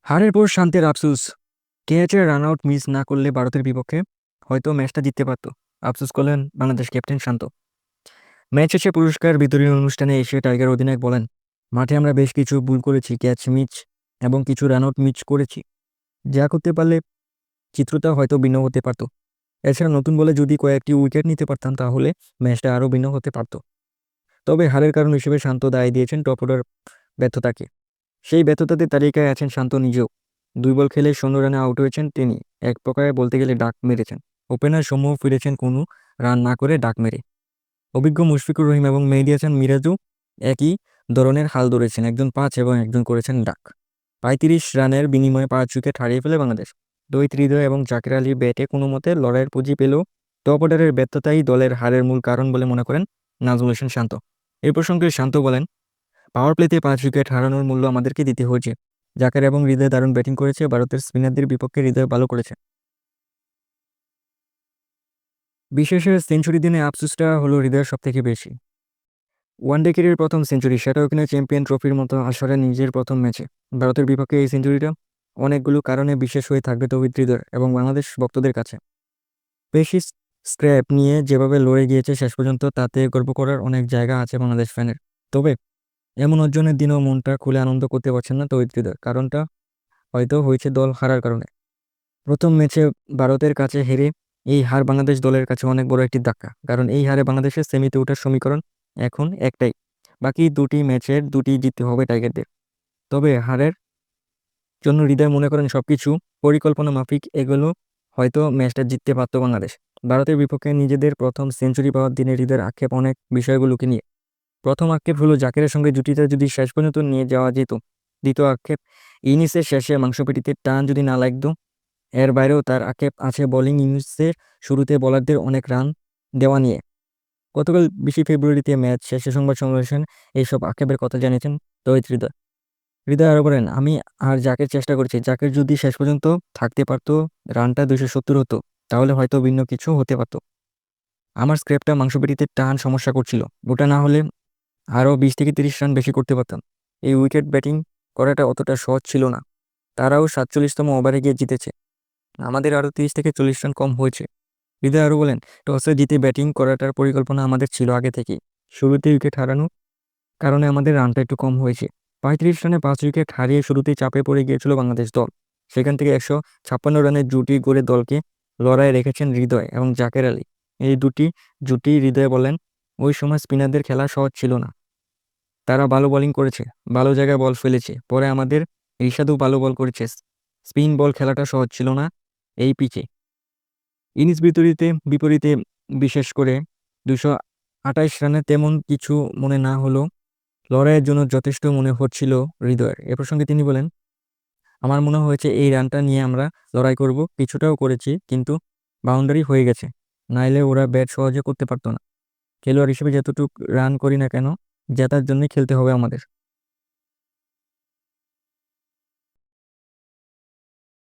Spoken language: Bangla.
হারের পর শান্তির আফসোস। কেএচের রান আউট মিস না করলে ভারতের বিপক্ষে হয়তো ম্যাচটা জিততে পারত। আফসোস করলেন বাংলাদেশ ক্যাপ্টেন শান্ত। ম্যাচ শেষে পুরস্কার বিতরণী অনুষ্ঠানে এসে টাইগার অধিনায়ক বলেন, মাঠে আমরা বেশ কিছু ভুল করেছি, ক্যাচ মিস এবং কিছু রান আউট মিস করেছি, যা করতে পারলে চিত্রটা হয়তো ভিন্ন হতে পারত। এছাড়া নতুন বলে যদি কয়েকটি উইকেট নিতে পারতাম তাহলে ম্যাচটা আরও ভিন্ন হতে পারত। তবে হারের কারণ হিসেবে শান্ত দায় দিয়েছেন টপ অর্ডার ব্যর্থতাকে। সেই ব্যর্থতাদের তালিকায় আছেন শান্ত নিজেও। ২ বল খেলে ১৬ রানে আউট হয়েছেন তিনি। এক প্রকারে বলতে গেলে ডাক মেরেছেন। ওপেনার সৌম্য ফিরেছেন কোনো রান না করে ডাক মেরে। অভিজ্ঞ মুশফিকুর রহিম এবং মেহেদী হাসান মিরাজও একই ধরনের হাল ধরেছেন, একজন ৫ এবং একজন করেছেন ডাক। ৩৫ রানের বিনিময়ে ৫ উইকেট হারিয়ে ফেলে বাংলাদেশ। দ্বৈত হৃদয় এবং জাকের আলীর ব্যাটে কোনো মতে লড়াইয়ের পুঁজি পেলেও টপ অর্ডারের ব্যর্থতাই দলের হারের মূল কারণ বলে মনে করেন নাজমুল হোসেন শান্ত। এ প্রসঙ্গে শান্ত বলেন, পাওয়ার প্লেতে ৫ উইকেট হারানোর মূল্য আমাদেরকে দিতে হয়েছে। জাকের এবং হৃদয় দারুণ ব্যাটিং করেছে, ভারতের স্পিনারদের বিপক্ষে হৃদয় ভালো করেছে। বিশেষে সেঞ্চুরি দিনে আফসোসটা হলো হৃদয়ের সবথেকে বেশি। ওয়ানডে ক্যারিয়ারের প্রথম সেঞ্চুরি, সেটাও কিনা চ্যাম্পিয়ন ট্রফির মতো আসরে নিজের প্রথম ম্যাচে। ভারতের বিপক্ষে এই সেঞ্চুরিটা অনেকগুলো কারণে বিশেষ হয়ে থাকবে তৌহিদ হৃদয় এবং বাংলাদেশ ভক্তদের কাছে। বেশি স্ক্র্যাপ নিয়ে যেভাবে লড়ে গিয়েছে শেষ পর্যন্ত, তাতে গর্ব করার অনেক জায়গা আছে বাংলাদেশ ফ্যানের। তবে এমন অর্জনের দিনেও মনটা খুলে আনন্দ করতে পারছেন না তৌহিদ হৃদয়। কারণটা হয়তো হয়েছে দল হারার কারণে। প্রথম ম্যাচে ভারতের কাছে হেরে এই হার বাংলাদেশ দলের কাছে অনেক বড় একটি ধাক্কা। কারণ এই হারে বাংলাদেশের সেমিতে ওঠার সমীকরণ এখন একটাই, বাকি দুটি ম্যাচের দুটি জিততে হবে টাইগারদের। তবে হারের জন্য হৃদয় মনে করেন সবকিছু পরিকল্পনা মাফিক এগুলো হয়তো ম্যাচটা জিততে পারত বাংলাদেশ। ভারতের বিপক্ষে নিজেদের প্রথম সেঞ্চুরি পাওয়ার দিনে হৃদয়ের আক্ষেপ অনেক বিষয়গুলোকে নিয়ে। প্রথম আক্ষেপ হলো জাকেরের সঙ্গে জুটিটা যদি শেষ পর্যন্ত নিয়ে যাওয়া যেত। দ্বিতীয় আক্ষেপ, ইনিংসের শেষে মাংসপেশিতে টান যদি না লাগতো। এর বাইরেও তার আক্ষেপ আছে বোলিং ইনিংসের শুরুতে বোলারদের অনেক রান দেওয়া নিয়ে। গতকাল ২০ ফেব্রুয়ারিতে ম্যাচ শেষে সংবাদ সম্মেলনে এইসব আক্ষেপের কথা জানিয়েছেন তৌহিদ হৃদয়। হৃদয় আরও বলেন, আমি আর জাকের চেষ্টা করেছি, জাকের যদি শেষ পর্যন্ত থাকতে পারতো, রানটা ২৭০ হতো, তাহলে হয়তো ভিন্ন কিছু হতে পারতো। আমার স্ক্র্যাপটা মাংসপেশিতে টান সমস্যা করছিল, ওটা না হলে আরও ২০ থেকে ৩০ রান বেশি করতে পারতাম। এই উইকেট ব্যাটিং করাটা অতটা সহজ ছিল না। তারাও ৪৭তম ওভারে গিয়ে জিতেছে, আমাদের আরও ৩০ থেকে ৪০ রান কম হয়েছে। হৃদয় আরও বলেন, টসে জিতে ব্যাটিং করাটার পরিকল্পনা আমাদের ছিল আগে থেকেই। শুরুতে উইকেট হারানোর কারণে আমাদের রানটা একটু কম হয়েছে। ৩৫ রানে ৫ উইকেট হারিয়ে শুরুতেই চাপে পড়ে গিয়েছিল বাংলাদেশ দল। সেখান থেকে ১৫৬ রানের জুটি গড়ে দলকে লড়াইয়ে রেখেছেন হৃদয় এবং জাকের আলী। এই দুটি জুটি হৃদয় বলেন, ওই সময় স্পিনারদের খেলা সহজ ছিল না। তারা ভালো বোলিং করেছে, ভালো জায়গায় বল ফেলেছে। পরে আমাদের রিশাদও ভালো বল করেছে। স্পিন বল খেলাটা সহজ ছিল না এই পিচে। ইনিংস বিপরীতে বিশেষ করে ২২৮ রানে তেমন কিছু মনে না হলেও লড়াইয়ের জন্য যথেষ্ট মনে হচ্ছিল হৃদয়ের। এ প্রসঙ্গে তিনি বলেন, আমার মনে হয়েছে এই রানটা নিয়ে আমরা লড়াই করব, কিছুটাও করেছি, কিন্তু বাউন্ডারি হয়ে গেছে, নাইলে ওরা ব্যাট সহজে করতে পারতো না। খেলোয়াড় হিসেবে যতটুকু রান করি না কেন, জেতার জন্যই খেলতে হবে আমাদের।